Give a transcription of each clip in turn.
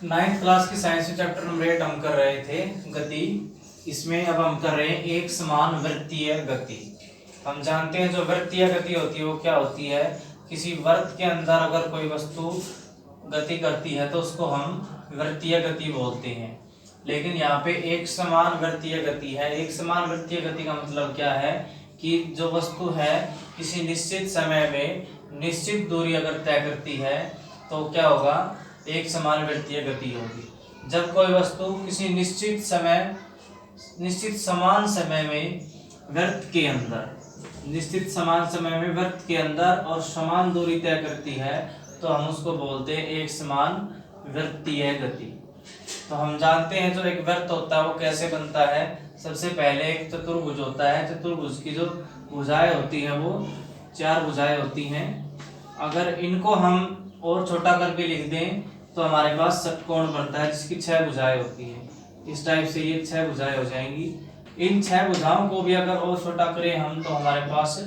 Ninth class की science chapter number 8 हम कर रहे थे गति। इसमें अब हम कर रहे हैं एक समान वृत्तीय गति। हम जानते हैं जो वृत्तीय गति होती है वो क्या होती है। किसी वृत्त के अंदर अगर कोई वस्तु गति करती है तो उसको हम वृत्तीय गति बोलते हैं। लेकिन यहाँ पे एक समान वृत्तीय गति है। एक समान वृत्तीय गति का मतलब क्या है कि जो वस्तु है किसी निश्चित समय में निश्चित दूरी अगर तय करती है तो क्या होगा, एक समान वृत्तीय गति होगी। जब कोई वस्तु किसी निश्चित समान समय में वृत्त के अंदर और समान दूरी तय करती है तो हम उसको बोलते हैं एक समान वृत्तीय गति। तो हम जानते हैं जो एक वृत्त होता है वो कैसे बनता है। सबसे पहले एक चतुर्भुज होता है। चतुर्भुज की जो भुजाएं होती हैं वो 4 भुजाएं होती हैं। अगर इनको हम और छोटा करके लिख दें तो हमारे पास षटकोण बनता है जिसकी 6 भुजाएं होती हैं। इस टाइप से ये 6 भुजाएं हो जाएंगी। इन 6 भुजाओं को भी अगर और छोटा करें हम तो हमारे पास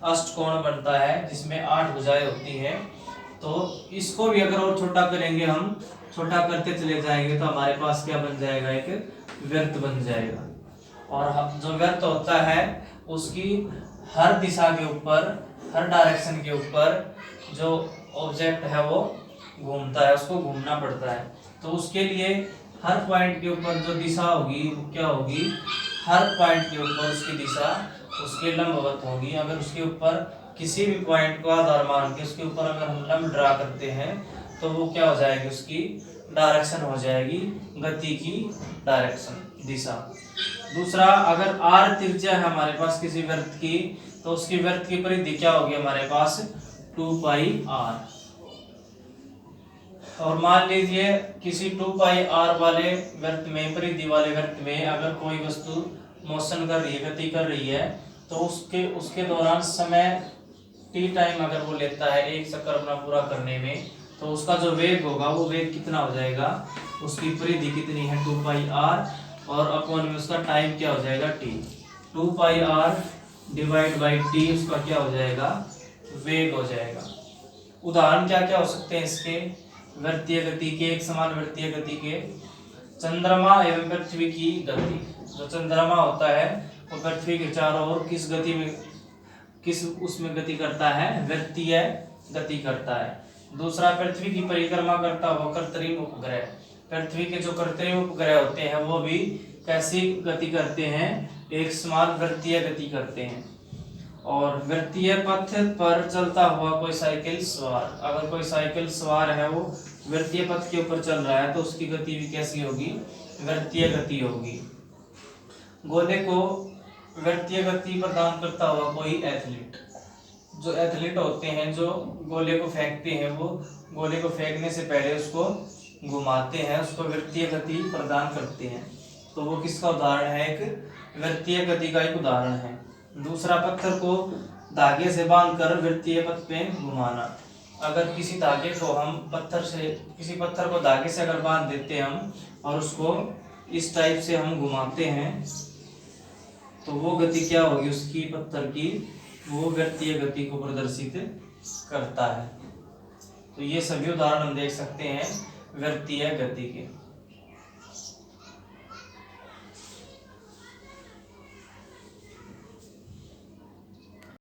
अष्टकोण बनता है जिसमें 8 भुजाएं होती हैं। तो इसको भी अगर और छोटा करेंगे, हम छोटा करते चले जाएंगे तो हमारे पास क्या बन जाएगा, एक वृत्त बन जाएगा। और जो वृत्त होता है उसकी हर दिशा के ऊपर, हर डायरेक्शन के ऊपर जो ऑब्जेक्ट है वो घूमता है, उसको घूमना पड़ता है। तो उसके लिए हर पॉइंट के ऊपर जो दिशा होगी वो क्या होगी, हर पॉइंट के ऊपर उसकी दिशा उसके लंबवत होगी। अगर उसके ऊपर किसी भी पॉइंट को आधार मान के उसके ऊपर अगर हम लंब ड्रा करते हैं तो वो क्या हो जाएगी, उसकी डायरेक्शन हो जाएगी गति की डायरेक्शन, दिशा। दूसरा, अगर आर त्रिज्या है हमारे पास किसी वृत्त की तो उसकी वृत्त की परिधि क्या होगी हमारे पास, 2πr। और मान लीजिए किसी 2πr वाले वृत्त में, परिधि वाले वृत्त में अगर कोई वस्तु मोशन कर रही है, गति कर रही है तो उसके दौरान समय t टाइम अगर वो लेता है एक चक्कर अपना पूरा करने में तो उसका जो वेग होगा वो वेग कितना हो जाएगा, उसकी परिधि कितनी है 2πr और अपॉन में उसका टाइम क्या हो जाएगा t। 2πr divide by t उसका क्या हो जाएगा, वेग हो जाएगा। उदाहरण क्या क्या हो सकते हैं इसके वृत्तीय गति के, एक समान वृत्तीय गति के। चंद्रमा एवं पृथ्वी की गति। जो चंद्रमा होता है वो पृथ्वी के चारों ओर किस गति में, किस उसमें गति करता है, वृत्तीय गति करता है। दूसरा, पृथ्वी की परिक्रमा करता हुआ कृत्रिम उपग्रह। पृथ्वी के जो कृत्रिम उपग्रह होते हैं वो भी कैसी गति करते हैं, एक समान वृत्तीय गति करते हैं। और वृत्तीय पथ पर चलता हुआ कोई साइकिल सवार, अगर कोई साइकिल सवार है वो वृत्तीय पथ के ऊपर चल रहा है तो उसकी गति भी कैसी होगी, वृत्तीय गति होगी। गोले को वृत्तीय गति प्रदान करता हुआ कोई एथलीट। जो एथलीट होते हैं जो गोले को फेंकते हैं वो गोले को फेंकने से पहले उसको घुमाते हैं, उसको वृत्तीय गति प्रदान करते हैं। तो वो किसका उदाहरण है, एक वृत्तीय गति का एक उदाहरण है। दूसरा, पत्थर को धागे से बांधकर वृत्तीय पथ पे घुमाना। अगर किसी धागे को हम किसी पत्थर को धागे से अगर बांध देते हैं हम और उसको इस टाइप से हम घुमाते हैं तो वो गति क्या होगी उसकी, पत्थर की, वो वृत्तीय गति को प्रदर्शित करता है। तो ये सभी उदाहरण हम देख सकते हैं वृत्तीय गति के।